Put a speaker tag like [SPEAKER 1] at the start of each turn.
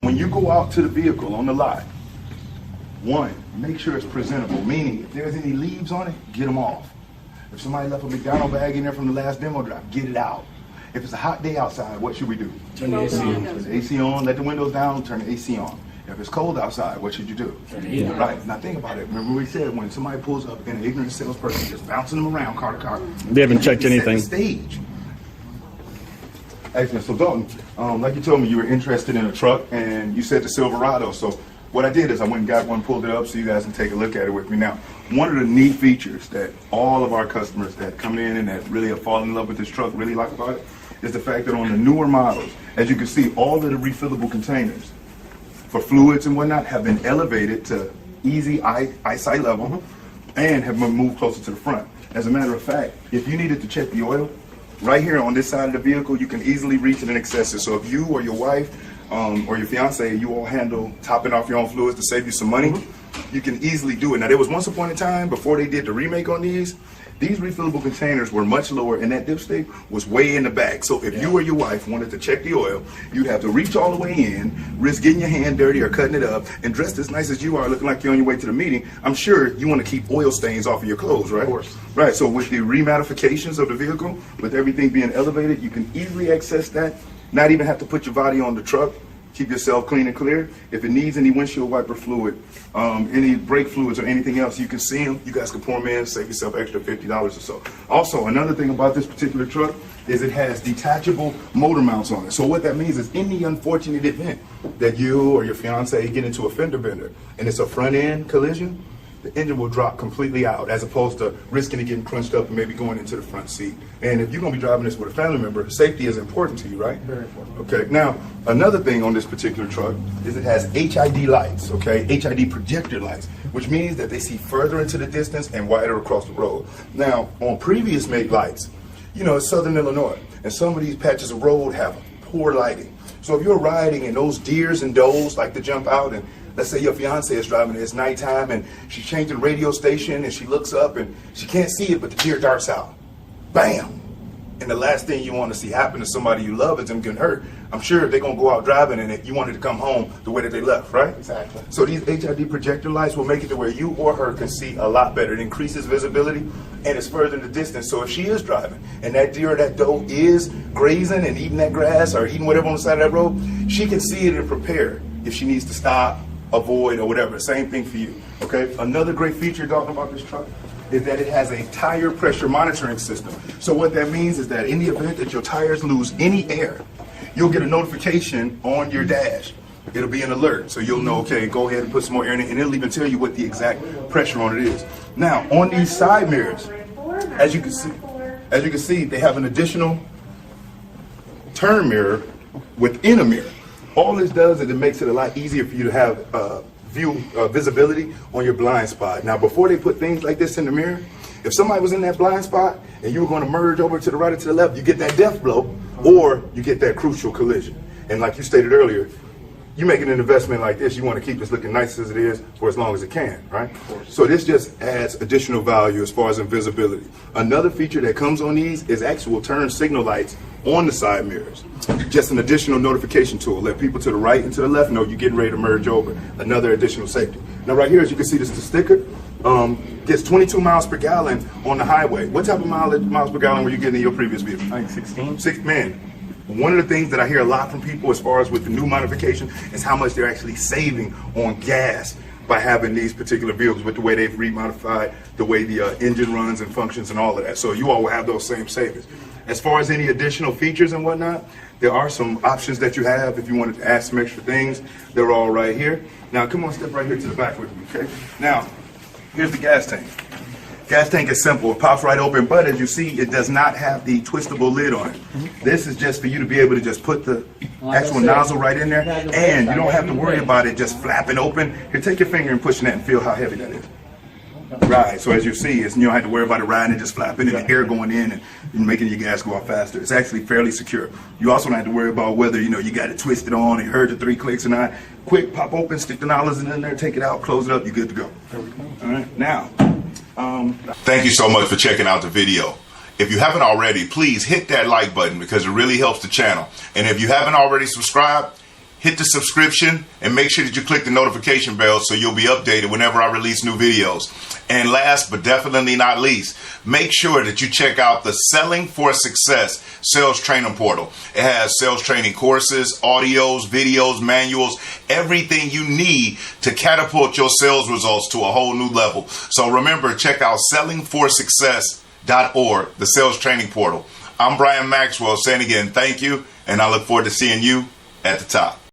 [SPEAKER 1] When you go out to the vehicle on the lot, one, make sure it's presentable, meaning if there's any leaves on it, get them off. If somebody left a McDonald's bag in there from the last demo drive, get it out. If it's a hot day outside, what should we do?
[SPEAKER 2] Turn the AC on.
[SPEAKER 1] Turn the AC on, let the windows down, turn the AC on. If it's cold outside, what should you do?
[SPEAKER 2] Turn the heat on.
[SPEAKER 1] Right, now think about it. Remember we said when somebody pulls up in an ignorant salesperson just bouncing them around car to car.
[SPEAKER 3] They haven't checked anything.
[SPEAKER 1] Set the stage. Excellent. So Dalton, like you told me you were interested in a truck and you said the Silverado. So what I did is I went and got one, pulled it up so you guys can take a look at it with me. Now, one of the neat features that all of our customers that come in and that really have fallen in love with this truck really like about it is the fact that on the newer models, as you can see, all of the refillable containers for fluids and whatnot have been elevated to easy eyesight level and have been moved closer to the front. As a matter of fact, if you needed to check the oil, right here on this side of the vehicle, you can easily reach it and access it. So if you or your wife or your fiance, you all handle topping off your own fluids to save you some money, you can easily do it. Now, there was once upon a time, before they did the remake on these refillable containers were much lower and that dipstick was way in the back. So if you or your wife wanted to check the oil, you'd have to reach all the way in, risk getting your hand dirty or cutting it up, and dressed as nice as you are, looking like you're on your way to the meeting. I'm sure you want to keep oil stains off of your clothes, right? Of course. Right, so with the remodifications of the vehicle, with everything being elevated, you can easily access that, not even have to put your body on the truck. Keep yourself clean and clear. If it needs any windshield wiper fluid, any brake fluids or anything else, you can see them. You guys can pour them in, save yourself extra $50 or so. Also, another thing about this particular truck is it has detachable motor mounts on it. So what that means is in the unfortunate event that you or your fiance get into a fender bender and it's a front end collision, the engine will drop completely out as opposed to risking it getting crunched up and maybe going into the front seat. And if you're going to be driving this with a family member, safety is important to you, right? Very important. Okay, now another thing on this particular truck is it has HID lights, okay? HID projector lights, which means that they see further into the distance and wider across the road. Now, on previous made lights, you know, it's Southern Illinois, and some of these patches of road have poor lighting. So if you're riding and those deers and does like to jump out, and let's say your fiance is driving and it's nighttime and she's changing the radio station and she looks up and she can't see it, but the deer darts out. Bam! And the last thing you want to see happen to somebody you love is them getting hurt. I'm sure they're going to go out driving and you wanted to come home the way that they left, right? Exactly. So these HID projector lights will make it to where you or her can see a lot better. It increases visibility and it's further in the distance. So if she is driving and that deer or that doe is grazing and eating that grass or eating whatever on the side of that road, she can see it and prepare if she needs to stop, avoid, or whatever. Same thing for you, okay? Another great feature talking about this truck is that it has a tire pressure monitoring system. So what that means is that in the event that your tires lose any air, you'll get a notification on your dash. It'll be an alert, so you'll know, okay, go ahead and put some more air in it, and it'll even tell you what the exact pressure on it is. Now, on these side mirrors, as you can see, they have an additional turn mirror within a mirror. All this does is it makes it a lot easier for you to have visibility on your blind spot. Now, before they put things like this in the mirror, if somebody was in that blind spot and you were going to merge over to the right or to the left, you get that death blow or you get that crucial collision. And like you stated earlier, you making an investment like this, you want to keep this looking nice as it is for as long as it can, right? So this just adds additional value as far as invisibility. Another feature that comes on these is actual turn signal lights on the side mirrors. Just an additional notification tool. Let people to the right and to the left know you're getting ready to merge over. Another additional safety. Now right here, as you can see, this is the sticker. Gets 22 miles per gallon on the highway. What type of miles per gallon were you getting in your previous vehicle?
[SPEAKER 3] I think 16.
[SPEAKER 1] Man, one of the things that I hear a lot from people as far as with the new modification is how much they're actually saving on gas by having these particular vehicles with the way they've remodified, the way the engine runs and functions and all of that. So you all will have those same savings. As far as any additional features and whatnot, there are some options that you have if you wanted to add some extra things. They're all right here. Now come on, step right here to the back with me, okay? Now, here's the gas tank. Gas tank is simple, it pops right open, but as you see, it does not have the twistable lid on it. This is just for you to be able to just put the actual nozzle right in there, and you don't have to worry about it just flapping open. Here, take your finger and push that and feel how heavy that is. Right, so as you see, you don't have to worry about it riding and just flapping and the air going in and making your gas go out faster. It's actually fairly secure. You also don't have to worry about whether, you got it twisted on, you heard the 3 clicks or not. Quick, pop open, stick the nozzles in there, take it out, close it up, you're good to go. All right, now.
[SPEAKER 4] Thank you so much for checking out the video. If you haven't already, please hit that like button because it really helps the channel. And if you haven't already subscribed, hit the subscription, and make sure that you click the notification bell so you'll be updated whenever I release new videos. And last but definitely not least, make sure that you check out the Selling for Success sales training portal. It has sales training courses, audios, videos, manuals, everything you need to catapult your sales results to a whole new level. So remember, check out sellingforsuccess.org, the sales training portal. I'm Brian Maxwell saying again, thank you, and I look forward to seeing you at the top.